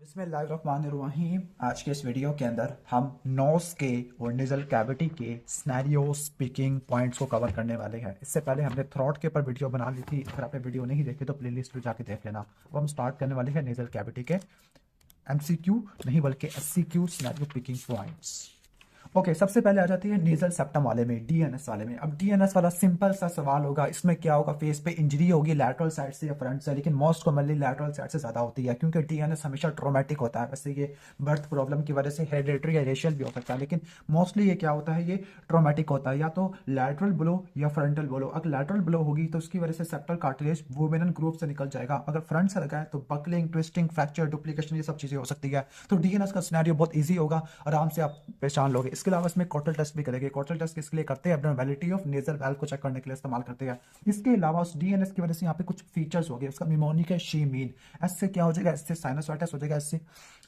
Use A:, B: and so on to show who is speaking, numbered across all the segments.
A: बिस्मिल्लाहिर्रहमानिर्रहीम। आज के इस वीडियो के अंदर हम नोज के और नेजल कैविटी के स्नैरियो स्पीकिंग पॉइंट्स को कवर करने वाले हैं। इससे पहले हमने थ्रोट के ऊपर वीडियो बना ली थी। अगर आपने वीडियो नहीं देखी तो प्लेलिस्ट में जाके देख लेना। अब हम स्टार्ट करने वाले हैं नेजल कैविटी के एमसीक्यू नहीं बल्कि SCQ scenario picking points. Okay, सबसे पहले आ जाती है नेजल सेप्टम वाले में, डीएनएस वाले में। अब डीएनएस वाला सिंपल सा सवाल होगा, इसमें क्या होगा, फेस पे इंजरी होगी लैटरल साइड से या फ्रंट से, लेकिन मोस्ट कॉमनली लैटरल साइड से ज्यादा होती है क्योंकि डीएनएस हमेशा ट्रोमेटिक होता है। वैसे ये बर्थ प्रॉब्लम की वजह से हेरिडेटरी या रेशियल भी हो सकता है, लेकिन मोस्टली ये क्या होता है, ये ट्रोमेटिक होता है, या तो लैटरल ब्लो या फ्रंटल ब्लो। अगर लैटरल ब्लो होगी तो उसकी वजह से सेप्टल कार्टिलेज वुमेनल ग्रुप से निकल जाएगा। अगर फ्रंट से लगा है तो बकलिंग, ट्विस्टिंग, फ्रैक्चर, डुप्लीकेशन, ये सब चीजें हो सकती है। तो डीएनएस का सिनेरियो बहुत ईजी होगा, आराम से आप पहचान लोगे। इसके अलावा इसमें कॉटल टेस्ट भी करेंगे। कॉटल टेस्ट किसके लिए करते हैं? एब्नॉर्मलिटी ऑफ नेजल वाल्व को चेक करने के लिए इस्तेमाल करते हैं। इसके अलावा उस डीएनएस की वजह से यहाँ पे कुछ फीचर्स हो गए। उसका निमोनिक है शी मीन, एस से क्या हो जाएगा, एस से साइनसाइटिस हो जाएगा, एस से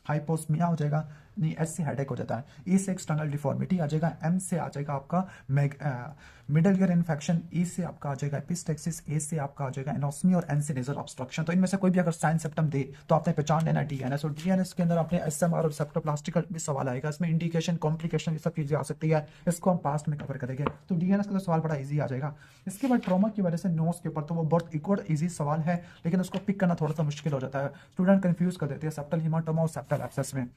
A: हाइपोस्मिया हो जाएगा, नहीं एस से हेडेक हो जाता है, ई से एक्सटर्नल डिफॉर्मिटी आ जाएगा, एम से आ जाएगा आपका मिडल ईयर इन्फेक्शन, ई से आपका आ जाएगा एपिस्टेक्सिस, ए से आपका आ जाएगा एनोस्मी और एन से नेजल ऑब्स्ट्रक्शन। तो इनमें से कोई भी अगर साइन सिम्टम दे तो आपने पहचान लेना डीएनएस। और डीएनएस के अंदर आपने एसएमआर और सेप्टोप्लास्टिक का भी सवाल आएगा। इसमें इंडिकेशन, कॉम्प्लिकेशन, ये सब चीजें आ सकती है। इसको हम पास्ट में कवर करेंगे। तो डीएनएस का तो सवाल बड़ा इजी आ जाएगा। इसके बाद ट्रॉमा की वजह से नोज के ऊपर तो वो बहुत एक और इजी सवाल है, लेकिन उसको पिक करना थोड़ा सा मुश्किल हो जाता है। स्टूडेंट कंफ्यूज कर देते हैं सेप्टल हीमाटोमा और सेप्टल एब्सेस में।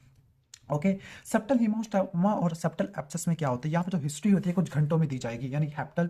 A: ओके, सेप्टल हीमाटोमा और सेप्टल एब्सेस में क्या होता है, यहाँ पे जो हिस्ट्री होती है कुछ घंटों में दी जाएगी। यानी हेप्टल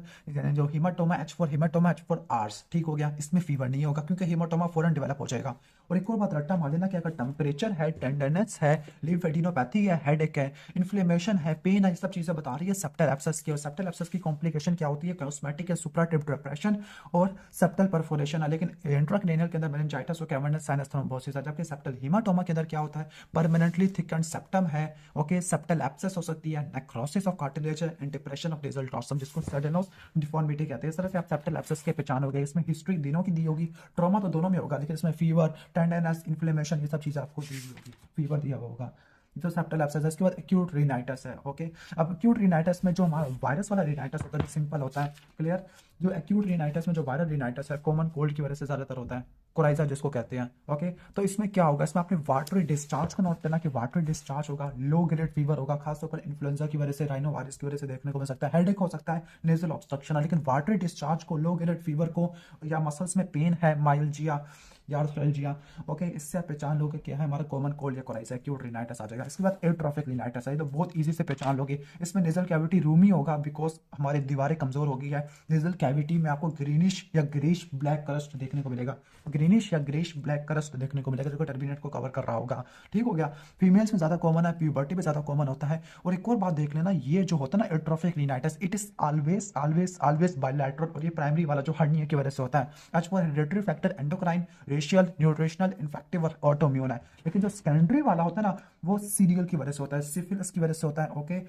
A: जो haematoma H4 haematoma H4 hours, ठीक हो गया। इसमें फीवर नहीं होगा क्योंकि हीमाटोमा फौरन डेवलप हो जाएगा। और एक और बात रट्टा मार लेना कि अगर टेम्परेचर है, टेंडरनेस है, लिम्फेडिनोपैथी है, हेडेक है, इन्फ्लेमेशन है, पेन है, ये सब चीजें बता रही है सेप्टल एब्सेस की। और सेप्टल एब्सेस की कॉम्प्लिकेशन क्या होती है, कॉस्मेटिक है, सुप्राटिव डिप्रेशन और सेप्टल परफोरेशन है। लेकिन इंट्राक्रैनियल के अंदर मेनिंजाइटिस और कैवर्नस साइनस थ्रोम्बोसिस है। जबकि सेप्टल हीमाटोमा के अंदर क्या होता है, परमानेंटली थिकन्ड सेप्टम है। ओके, सेप्टल एब्सेस हो सकती है, necrosis of cartilage and depression of nasal dorsum, जिसको सडेनोस डिफॉर्मिटी कहते हैं। इस तरह से आप सेप्टल एब्सेस के पहचान हो गए। इसमें हिस्ट्री दिनों की दी होगी, ट्रॉमा तो दोनों में होगा, लेकिन इसमें फीवर, टेंडरनेस, इन्फ्लेमेशन, ये सब चीजें आपको दी होगी। फीवर दिया हुआ होगा। तो सेप्टल एब्सेस है। इसके बाद एक्यूट रिनाइटिस है। ओके, अब एक्यूट रिनाइटिस में जो हमारा वायरस वाला रिनाइटिस होता है सिंपल होता है, क्लियर। जो एक्यूट रिनाइटिस में जो वायरल रिनाइटिस है कॉमन कोल्ड की वजह से ज्यादातर होता है, कोराइजा जिसको कहते हैं। ओके, तो इसमें क्या होगा, इसमें आपने वाटरी डिस्चार्ज को नोट करना कि वाटरी डिस्चार्ज होगा, लो ग्रेड फीवर होगा, खासतौर पर इन्फ्लुएंजा की वजह से, राइनो वायरस की वजह से देखने को मिल सकता है। हेडेक हो सकता है, नेजल ऑब्स्ट्रक्शन है। लेकिन वाटरी डिस्चार्ज को, लो ग्रेड फीवर को, या मसल्स में पेन है, माइल्जिया या आर्थराल्जिया, ओके, इससे आप पहचान लोगे क्या है हमारा कॉमन कोल्ड या कोराइजा, एक्यूट रिनाइटिस आ जाएगा। इसके बाद एट्रोफिक रिनाइटिस है, तो बहुत इजी से पहचान लोगे। इसमें नेजल कैविटी रूमी होगा बिकॉज हमारी दीवारें कमजोर हो गई है। नेजल कैविटी में आपको ग्रीनिश या ग्रेश ब्लैक क्रस्ट देखने को मिलेगा, ग्रीनिश या ग्रेश ब्लैक क्रस्ट देखने को मिलेगा, जो टर्बिनेट को कवर कर रहा होगा। ठीक हो गया। फीमेल्स में ज्यादा कॉमन है, प्यूबर्टी में ज्यादा कॉमन होता है। और एक और बात देख लेना, ये जो होता है ना atrophic rhinitis, it is always always always bilateral, और ये प्राइमरी वाला जो हर्निया की वजह से होता है। एज पर hereditary factor, endocrine, racial, nutritional, infective और ऑटोम्यून है। लेकिन जो सेकेंडरी वाला होता है ना, वो सीरियल की वजह से होता है, सिफिलिस की वजह से होता है। ओके,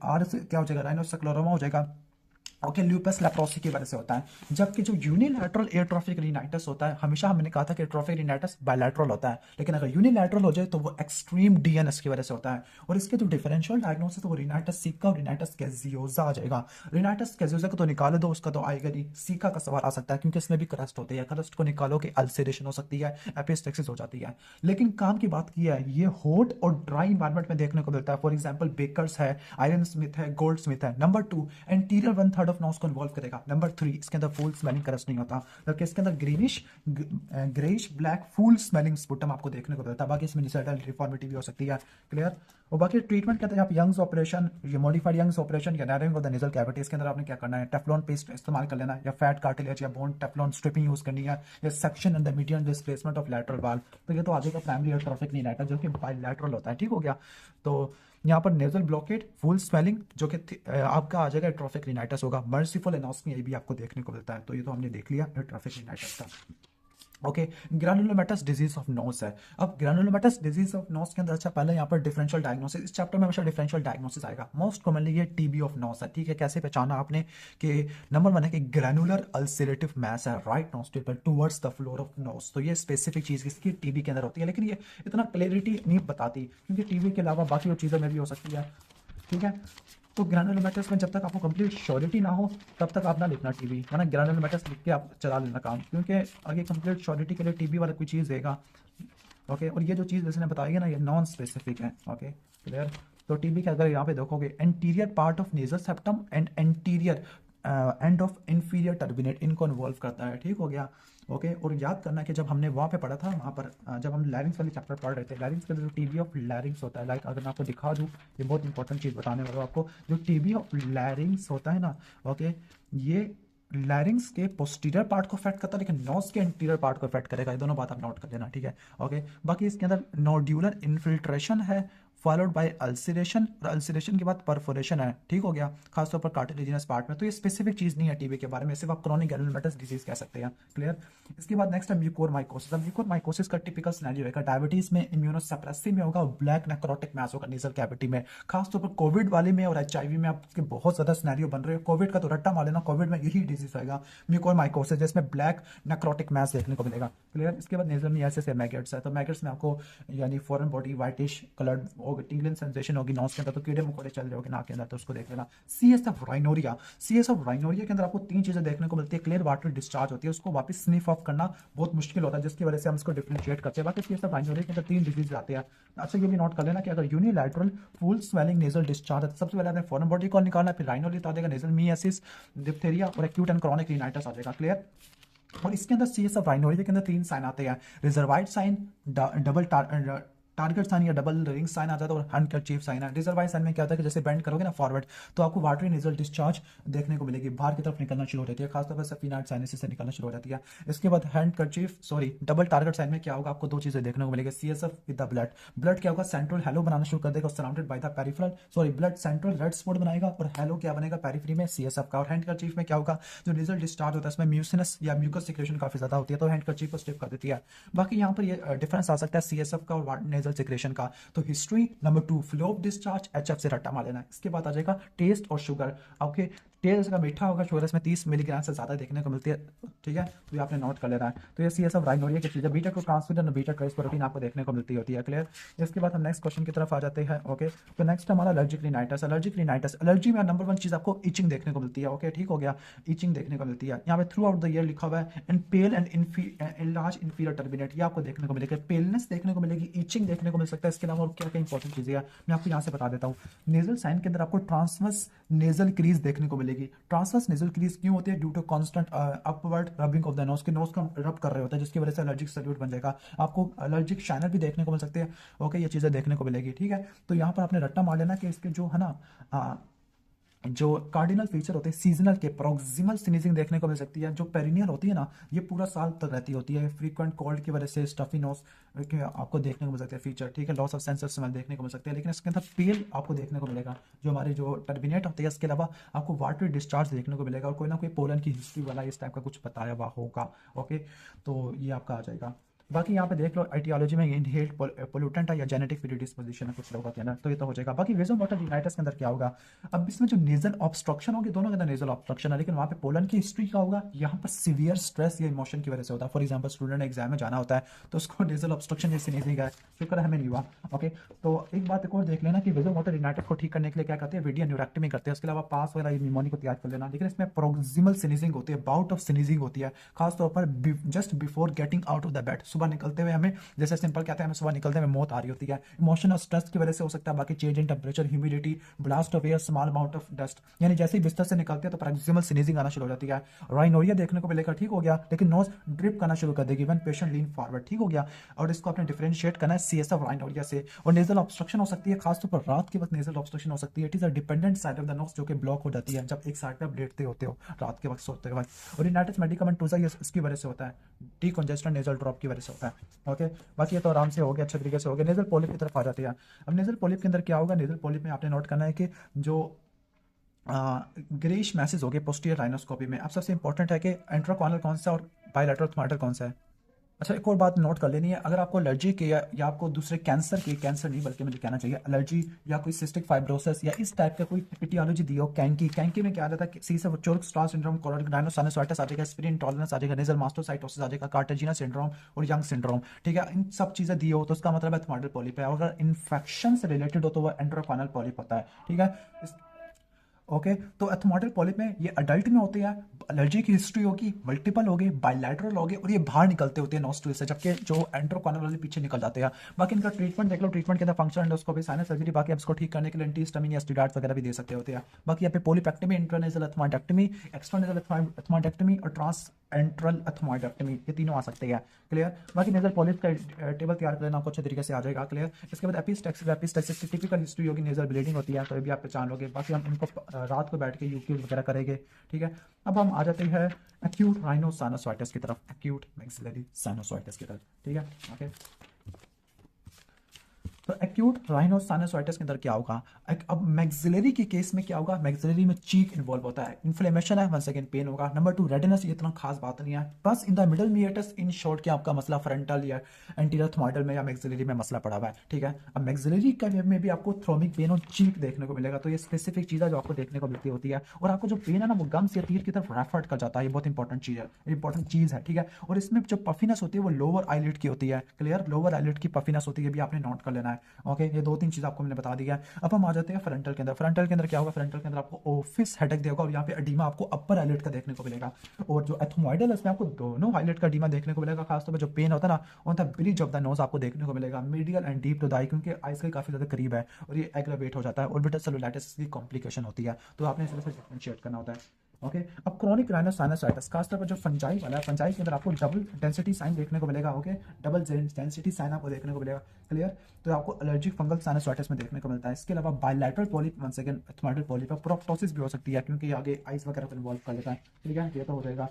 A: आर से क्या हो जाएगा, राइनोस्क्लेरोमा हो जाएगा। ओके, ल्यूपस लेप्रोसी की वजह से होता है। जबकि जो यूनिलैटरल एट्रोफिक रिनाइटिस होता है, हमेशा हमने कहा था कि एट्रोफिक रिनाइटिस बायलैटरल होता है, लेकिन अगर यूनिलैटरल हो जाए तो वो एक्सट्रीम डीएनएस की वजह से होता है। और इसके जो डिफरेंशियल डायग्नोसिस वो रिनाइटिस सीका और रिनाइटिस कैजियोजा आ जाएगा। रिनाइटिस कैजियोजा को तो निकाल दो, उसका तो आएगा नहीं। सीका का सवाल आ सकता है क्योंकि इसमें भी क्रस्ट होती है, क्रस्ट को निकालो कि अल्सरेशन हो सकती है, एपिस्टेक्सिस हो जाती है। लेकिन काम की बात की है, ये हॉट और ड्राई इन्वायरमेंट में देखने को मिलता है। फॉर एग्जाम्पल बेकर्स है, आयरन स्मिथ है, गोल्ड स्मिथ है। नंबर 2, एंटीरियर 1/3 ऑफ नोज को इन्वॉल्व करेगा। नंबर 3, इसके अंदर फूल स्मेलिंग क्रस्ट नहीं होता, जबकि इसके अंदर ग्रीनिश ग्रेइश ब्लैक फूल स्मेलिंग स्पुटम आपको देखने को मिलता है। बाकी इसमें निसर्टल डिफॉर्मिटी भी हो सकती है, क्लियर। और बाकी ट्रीटमेंट कहते हैं आप यंग्स ऑपरेशन, ये मॉडिफाइड यंग्स ऑपरेशन या narrowing of the nasal cavity. इसके अंदर आपने क्या करना है, टेफ्लॉन पेस्ट इस्तेमाल कर लेना है, या फैट कार्टिलेज या बोन टेफ्लॉन स्ट्रिपिंग यूज करनी है, या section and the medium displacement of lateral valve. तो ये तो आ जाएगा प्राइमरी एट्रोफिक रिनाइटिस जो कि बायलैटरल होता है। ठीक हो गया। तो यहाँ पर नेजल ब्लॉकेट, फुल स्वेलिंग, जो कि आपका आ जाएगा एट्रोफिक रिनाइटिस होगा। मर्सीफुल एनोस्मी ये भी आपको देखने को मिलता है। तो ये तो हमने देख लिया एट्रोफिक रिनाइटिस का। ओके, ग्रानुलोमेटस डिजीज ऑफ नोज है। अब ग्रानुलोमेटस डिजीज ऑफ नोज के अंदर, अच्छा पहले यहाँ पर डिफरेंशियल डायग्नोसिस, इस चैप्टर में हमेशा डिफरेंशियल डायग्नोसिस आएगा। मोस्ट कॉमनली ये टीबी ऑफ नोज है। ठीक है, कैसे पहचाना आपने कि नंबर 1 है कि ग्रैनुलर अल्सरेटिव मैस है राइट नोस्ट्रिल पर towards the floor of nose. तो ये स्पेसिफिक चीज इसकी टीबी के अंदर होती है, लेकिन ये इतना क्लियरिटी नहीं बताती क्योंकि टीबी के अलावा बाकी और चीज़ों में भी हो सकती है। ठीक है, तो ग्रैनुलोमेटस में जब तक आपको कंप्लीट श्योरिटी ना हो तब तक आप ना लिखना टीबी, वरना ग्रैनुलोमेटस लिख के आप चला लेना काम, क्योंकि आगे कंप्लीट श्योरिटी के लिए टीबी वाला कोई चीज़ देगा ओके, और ये जो चीज़ जिसने बताई है ना ये नॉन स्पेसिफिक है। Okay clear. तो टीबी के अगर यहाँ पे देखोगे anterior part of nasal septum and anterior end of inferior turbinate इनको इन्वॉल्व करता है, ठीक हो गया। ओके, और याद करना कि जब हमने वहाँ पे पढ़ा था, वहाँ पर जब हम लैरिंग्स वाले चैप्टर पढ़ रहे थे, लैरिंग्स के अंदर जो टीबी ऑफ लैरिंग्स होता है, लाइक अगर मैं आपको दिखा दूँ, ये बहुत इंपॉर्टेंट चीज़ बताने वाला हूँ आपको, जो टीबी ऑफ लैरिंग्स होता है ना, ओके, ये लैरिंग्स के पोस्टीरियर पार्ट को अफेक्ट करता है, लेकिन नोज के इंटीरियर पार्ट को अफेक्ट करेगा। ये दोनों बात आप नोट कर लेना, ठीक है। ओके, बाकी इसके अंदर नोड्यूलर इन्फिल्ट्रेशन है फॉलोड बाय अल्सरेशन, और अल्सरेशन के बाद परफोरेशन है, ठीक हो गया, खासतौर पर कार्टिलेजिनस पार्ट में। तो ये स्पेसिफिक चीज़ नहीं है टीबी के बारे में, सिर्फ आप क्रोनिक ग्रैनुलोमेटस डिजीज कह सकते हैं, क्लियर। इसके बाद नेक्स्ट है म्यूकोरमाइकोसिस। अब म्यूकोरमाइकोसिस का टिपिकल सिनेरियो है डायबिटीज में, इम्यूनोसप्रेसिव में होगा, ब्लैक नेक्रोटिक मैस होगा नेजल कैविटी में, खासतौर पर कोविड वाले में और एचआईवी में आपके बहुत ज़्यादा सिनेरियो बन रहे हैं। कोविड का तो रट्टा मार लेना, कोविड में यही डिजीज होगा म्यूकोरमाइकोसिस, जिसमें ब्लैक नेक्रोटिक मैस देखने को मिलेगा, क्लियर। इसके बाद नेजल मियासिस है, मैगेट्स है, तो मैगेट्स में आपको यानी फॉरेन बॉडी वाइटिश कलर्ड होगी, टिंगलिंग सेंसेशन होगी नोज के अंदर, तो कीड़े मकोड़े चल रहे होंगे नाक के अंदर, तो उसको देख लेना। सीएसएफ राइनोरिया, सीएसएफ राइनोरिया के अंदर आपको तीन चीजें देखने को मिलती है, क्लियर वाटर डिस्चार्ज होती है, उसको वापस स्निफ ऑफ करना बहुत मुश्किल होता है, जिसकी वजह से हम इसको डिफरेंशिएट करते हैं। बाकी सीएसएफ राइनोरिया के अंदर तीन डिजीज आते हैं। अच्छा ये भी नोट कर लेना कि अगर unilateral full swelling nasal discharge है तो सबसे पहले आपने फॉरेन बॉडी को निकालना, फिर राइनोरिया तो आ जाएगा, नेजल मियासिस, डिप्थेरिया और एक्यूट एंड क्रॉनिक रिनाइटिस आ जाएगा, क्लियर। और इसके अंदर सीएसएफ राइनोरिया के अंदर तीन साइन आते हैं, रिजर्वाइड साइन, डबल टारगेट साइन या डबल रिंग साइन आ जाता है, और हैंडकरचीफ साइन है। रिजर्वाइड साइन में क्या होता है कि जैसे बेंड करोगे ना फॉरवर्ड, तो आपको वाटरी नेजल डिस्चार्ज देखने को मिलेगी, बाहर की तरफ निकलना शुरू हो जाती है, खासतौर पर सफिनाइड साइनसिस से निकलना शुरू हो जाती है। इसके बाद हैंडकरचीफ डबल टारगेट साइन में क्या होगा, आपको दो चीजें देखने को मिलेगी, CSF with the blood, blood क्या होगा, सेंट्रल हेलो बनाना शुरू कर देगा, surrounded by the peripheral blood central red spot बनाएगा, और हेलो क्या बनेगा पेरिफेरी में सीएसएफ का। और हैंडकरचीफ में क्या होगा, जो नेजल डिस्चार्ज होता है इसमें म्यूसिनस या म्यूकस सिक्रेशन काफी ज्यादा होती है, तो हैंडकरचीफ को स्टिफ कर देती है। बाकी यहाँ पर ये डिफरेंस आ सकता है सीएसएफ का और नेजल सिक्रेशन का। तो history number 2 flow of discharge, HF से रट्टा मार लेना। इसके बाद आ जाएगा टेस्ट और शुगर। ओके, टेस्ट का मीठा होगा, शुगर इसमें 30 मिलीग्राम से ज्यादा देखने को मिलती है, ठीक है, तो ये आपने नोट कर लेना है। तो ये सीएसएफ राइनोरिया की चीज है, बीटा टू ट्रांसफर और बीटा ट्रेस प्रोटीन आपको देखने को मिलती होती है, क्लियर। इसके बाद हम नेक्स्ट क्वेश्चन की तरफ आ जाते हैं। ओके, तो नेक्स्ट हमारा allergic rhinitis. Allergic rhinitis, allergy में नंबर 1 चीज आपको इचिंग देखने को मिलती है, ओके, ठीक हो गया, इचिंग देखने को मिलती है। यहाँ पे थ्रू आउट द ईयर लिखा हुआ है and pale and large inferior turbinate, ये आपको देखने को मिलेगा, पेलनेस देखने को मिलेगी, इचिंग देखने को मिल सकता है। इसके अलावा और क्या क्या इंपॉर्टेंट चीजें हैं मैं आपको यहाँ से बता देता हूँ। नेजल साइन के अंदर आपको ट्रांसवर्स नेजल क्रीज देखने को मिलेगी। ट्रांसवर्स नेजल क्रीज क्यों होती है, due to constant upward rubbing of the nose, के नोज को रब कर रहे होते हैं, जिसकी वजह से एलर्जिक सल्यूट बन जाएगा। आपको एलर्जिक शाइनर भी देखने को मिल सकते हैं, ओके, ये चीजें देखने को मिलेगी, ठीक है। तो यहाँ पर आपने रट्टा मार लेना कि इसके जो है ना जो कार्डिनल फीचर होते हैं सीजनल के, प्रोक्सिमल स्नीजिंग देखने को मिल सकती है, जो पेरिनियल होती है ना ये पूरा साल तक रहती होती है, फ्रीक्वेंट कोल्ड की वजह से स्टफी नोज आपको देखने को मिल सकते हैं फीचर, ठीक है, loss of sense of smell देखने को मिल सकते हैं। लेकिन इसके अंदर पेल आपको देखने को मिलेगा, जो हमारे जो टर्बिनेट होते हैं, इसके अलावा आपको वाटर डिस्चार्ज देखने को मिलेगा, और कोई ना कोई पोलन की हिस्ट्री वाला इस टाइप का कुछ बताया हुआ होगा, ओके, तो ये आपका आ जाएगा। बाकी यहाँ पे देख लो एटियोलॉजी में इनहेल्ड पोल्यूटेंट है या जेनेटिक प्रीडिस्पोजिशन है कुछ लोगों के अंदर, तो ये तो हो जाएगा। बाकी वेजो वाटर रिनाइटिस के अंदर क्या होगा, अब इसमें जो नेजल ऑब्स्ट्रक्शन होगी, दोनों के अंदर नेजल ऑब्स्ट्रक्शन है, लेकिन वहाँ पे पोलन की हिस्ट्री क्या होगा, यहाँ पर सीवियर स्ट्रेस या इमोशन की वजह से होता है। फॉर एग्जाम्पल स्टूडेंट एग्जाम में जाना होता है तो उसको नेजल ऑब्स्ट्रक्शन जैसे नहीं गया, शुक्र है हमें नहीं हुआ, ओके। तो एक बात एक और देख लेना कि वेजो वाटर रिनाइटिस को ठीक करने के लिए क्या करते हैं, वीडियो न्यूरेक्टमी करते हैं, उसके अलावा पास वगैरह निमोनी को तैयार कर लेना। लेकिन इसमें प्रोक्सिमल स्नीजिंग होती है, बाउट ऑफ स्नीजिंग होती है, खासतौर पर just before getting out of the bed, सुबह निकलते हुए हमें, जैसे सिंपल कहते हैं हमें सुबह निकलते हुए मौत आ रही होती है, इमोशन और स्ट्रेस की वजह से हो सकता है। बाकी change in temperature, humidity, blast of air, small amount of dust, यानी जैसे ही बिस्तर से निकलते हैं तो प्रोक्सिमल स्नीजिंग आना शुरू हो जाती है। राइनोरिया देखने को मिलेगा, ठीक हो गया, लेकिन नोज ड्रिप करना शुरू कर देगी व्हेन पेशेंट लीन फॉरवर्ड, ठीक हो गया। और इसको आपने डिफरेंशिएट करना है सीएसएफ राइनोरिया से। और नेजल ऑब्स्ट्रक्शन हो सकती है, खासतौर पर रात के वक्त नेजल ऑब्स्ट्रक्शन हो सकती है, it is a dependent side of the knows जो कि ब्लॉक हो जाती है जब एक साइड पे आप लेटते होते हो रात के वक्त सोते वक्त। और रिनाइटिस मेडिकामेंटोसा इसकी वजह से होता है, डीकंजेस्टेंट नेजल ड्रॉप की वजह से होता है, ओके। बाकी ये तो आराम से हो गया, अच्छे तरीके से हो गया। नेजल पॉलिप की तरफ आ जाते हैं। अब नेजल पॉलिप के अंदर क्या होगा, नेजल पॉलिप में आपने नोट करना है कि जो ग्रेइश मैसेज हो गए पोस्टीरियर राइनोस्कोपी में। अब सबसे इंपॉर्टेंट है कि एंट्रोकॉनल कौन सा और बायलैटरल थमाटर कौन सा है। अच्छा एक और बात नोट कर लेनी है, अगर आपको एलर्जी के या आपको दूसरे कैंसर की, कैंसर नहीं बल्कि मुझे कहना चाहिए एलर्जी या कोई सिस्टिक फाइब्रोसिस या इस टाइप का कोई एटियोलॉजी दी हो, कैंकी में क्या आता है, सी से चोर्क स्ट्रा सिंड्रोम, कोरोनासाइनोसाइटिस आ जाएगा, स्पिरिन इंटॉलरेंस आ जाएगा, नेजल मास्टोसाइटोसिस आ जाएगा, कार्टेजिना सिंड्रोम और यंग सिंड्रोम, ठीक है। इन सब चीजें दी हो तो उसका मतलब है थमाटल पॉलिप है। अगर इन्फेक्शन से रिलेटेड हो तो वह एंट्रोकॉनल पॉलिप होता है, ठीक है। ओके, तो एथमोइडल पॉलिप में ये अडल्ट में होते हैं, एलर्जी की हिस्ट्री होगी, मल्टीपल होगी, बायलैटरल होगी, और ये बाहर निकलते होते हैं नोस्ट्रिल से, जबकि जो एंट्रोकॉनल वाले पीछे निकल जाते हैं। बाकी इनका ट्रीटमेंट देख लो, ट्रीटमेंट के अंदर फंक्शनल एंडोस्कोपी, साइनस सर्जरी, बाकी आप इसको ठीक करने के लिए एंटीहिस्टामिन या स्टेरॉइड्स वगैरह भी दे सकते होते हैं। बाकी यहाँ पे पोलिपेक्टमी, इंट्रानेजल एथमोइडेक्टमी, एक्सट्रानेजल एथमोइडेक्टमी और ट्रांस एंट्रल एथमोइडेक्टमी, ये तीनों आ सकते हैं। क्लियर। बाकी नेजल पॉलिप का टेबल तैयार कर लेना, आपको अच्छे तरीके से आ जाएगा। क्लियर। इसके बाद एपिस्टेक्सिस, एपिस्टेक्सिस की टिपिकल हिस्ट्री होगी, नेजल ब्लीडिंग होती है, तो ये भी आप पहचान लोगे। बाकी हम इनको रात को बैठ के यूक्यूज वगैरह करेंगे। ठीक है। अब हम आ जाते हैं एक्यूट राइनोसाइनोसाइटिस की तरफ, एक्यूट मैक्सिलरी साइनोसाइटिस की तरफ। ठीक है। ओके, तो एक्यूट राइनोसाइनोसाइटिस के अंदर क्या होगा, अब मैक्सिलरी के केस में क्या होगा, मैक्सिलरी में चीक इन्वॉल्व होता है, इन्फ्लेमेशन है, 1 सेकंड पेन होगा। नंबर 2 रेडनेस, ये इतना खास बात नहीं है। Plus in the middle meatus, in short क्या आपका मसला फ्रंटल या एंटीरियर थ्रोइडल में या मैक्सिलरी में मसला पड़ा हुआ है। ठीक है। अब मैक्सिलरी का में भी आपको थ्रोमिक पेन और चीक देखने को मिलेगा, तो ये स्पेसिफिक चीज़ है जो आपको देखने को मिलती होती है। और आपको जो पेन है ना, वो गम्स या तीर की तरफ रेफर कर जाता है, ये बहुत इंपॉर्टेंट चीज़ है, इंपॉर्टेंट चीज़ है। ठीक है। और इसमें जो पफिनेस होती है वो लोअर आईलिड की होती है। क्लियर। लोअर आईलिड की पफिनेस होती है, भी आपने नोट कर लेना है। ओके, ये 2-3 चीज़ आपको मैंने बता दी है। अब हम आ जाते हैं फ्रंटल के अंदर। फ्रंटल के अंदर क्या होगा, फ्रंटल के अंदर आपको ऑफिस हेडेक देगा, और यहाँ पे एडिमा आपको अपर आईलिड का देखने को मिलेगा। और जो एथमोइडल है उसमें आपको दोनों आईलिड का एडिमा देखने को मिलेगा। खासतौर पर जो पेन होता है ना, on the bridge of the nose आपको देखने को मिलेगा, medial and deep to the eye, क्योंकि आइस के काफी ज्यादा करीब है और ये एग्रावेट हो जाता है। ऑर्बिटल सेलुलाइटिस की कॉम्प्लिकेशन होती है, तो आपने इस तरह से डिफरेंशिएट करना होता है। ओके। अब क्रॉनिक राइनोसाइनोसाइटिस, खासतौर पर जो फंजाई वाला है, फंजाई के अंदर आपको डबल डेंसिटी साइन देखने को मिलेगा। ओके, डबल डेंसिटी साइन आपको देखने को मिलेगा। क्लियर। तो आपको एलर्जिक फंगल साइनोसाइटिस में देखने को मिलता है। इसके अलावा bilateral polyp, 1 second, ethmoidal polyp, proptosis भी हो सकती है, क्योंकि आगे आइस वगैरह को इन्वॉल्व कर लेता है। ठीक है, ये तो हो जाएगा।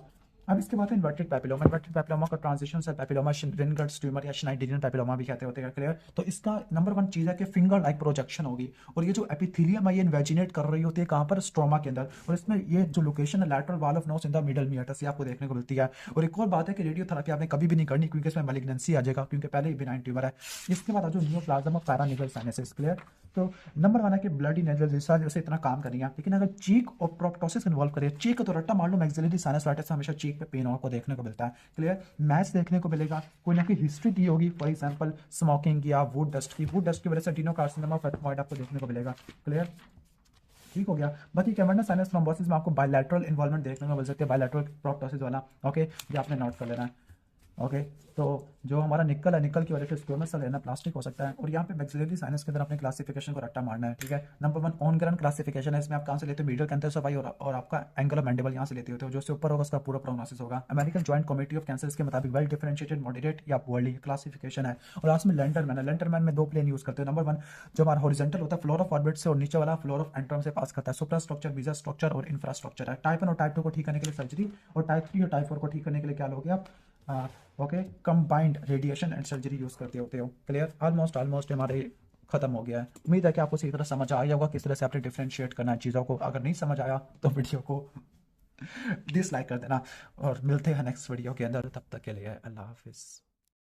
A: अब इसके बाद इन्वर्टेड पैपिलोमा, इन्वर्टेड पैपिलोमा का ट्रांजिशन से पैपिलोमा, रिनगर्ड्स ट्यूमर या श्नाइडरियन पैपिलोमा भी कहते होते हैं। क्लियर। तो इसका नंबर 1 चीज़ है कि फिंगर लाइक प्रोजेक्शन होगी, और ये जो एपिथेलियम है ये इन्वेजिनेट कर रही होती है कहाँ पर, स्ट्रोमा के अंदर, और इसमें ये जो लोकेशन है lateral wall of nose in the middle meatus, ये आपको देखने को मिलती है। और एक और बात है कि रेडियोथेरेपी आपने कभी भी नहीं करनी, क्योंकि इसमें मैलिग्नेंसी आ जाएगा, क्योंकि पहले ही बिनाइन ट्यूमर है। इसके बाद जो neoplasm of paranasal sinuses. Clear. तो नंबर 1 है कि ब्लडी नेजल जैसा जैसे इतना काम करेंगे, लेकिन अगर चीक और प्रोक्टोसिस इन्वॉल्व करिए, चीक तो रट्टा मार लो, मैक्सिलरी साइनसाइटिस हमेशा चीक पे पेन आपको देखने को मिलता है। क्लियर। मैच देखने को मिलेगा, कोई ना कोई हिस्ट्री दी होगी, फॉर एग्जांपल स्मोकिंग या वुड डस्ट की वजह से एडिनोकार्सिनोमा ऑफ एथमोइड आपको देखने को मिलेगा। क्लियर। ठीक हो गया। बाकी कैवर्नस साइनस थ्रोम्बोसिस में आपको बायलैटरल इन्वॉल्वमेंट देखने को मिल सकती है, बायलैटरल प्रोक्टोसिस वाला। ओके, ये आपने नोट कर लेना है। ओके, तो जो हमारा निकल है, निकल की वजह से स्क्वेमस सेल है, प्लास्टिक हो सकता है। और यहाँ पे मैक्सिलरी साइनस के अंदर अपने क्लासिफिकेशन को रट्टा मारना है। ठीक है। नंबर 1 ऑन ग्राउंड क्लासिफिकेशन है, इसमें आप कहाँ से लेते हो, मीडियल कैंसर भाई, और आपका एंगल ऑफ मैंडिबल यहाँ से लेते होते हो, जो से ऊपर होगा उसका पूरा प्रोग्नोसिस होगा। American joint committee of cancer के मुताबिक वेल डिफरेंशिएटेड, मॉडरेट या पुअरली क्लासिफिकेशन है। और लास्ट में लेंटरमैन है, लेंटरमैन में 2 प्लेन यूज करते हैं। नंबर 1 जो हमारा हॉरिजॉन्टल होता है, फ्लोर ऑफ ऑर्बिट से, और नीचे वाला फ्लोर ऑफ एंट्रम से पास करता है। सुप्रा स्ट्रक्चर, बीजा स्ट्रक्चर और इंफ्रास्ट्रक्चर है। टाइप 1 और टाइप 2 को ठीक करने के लिए सर्जरी, और टाइप 3 और टाइप 4 को ठीक करने के लिए क्या लोगे आप, okay, combined radiation and surgery use करते होते हो। क्लियर। ऑलमोस्ट हमारे खत्म हो गया है। उम्मीद है कि आपको सही तरह समझ आ गया होगा किस तरह से आपने डिफरेंशिएट करना है चीज़ों को। अगर नहीं समझ आया तो वीडियो को डिसलाइक कर देना, और मिलते हैं नेक्स्ट वीडियो के अंदर। तब तक के लिए अल्लाह हाफिज़।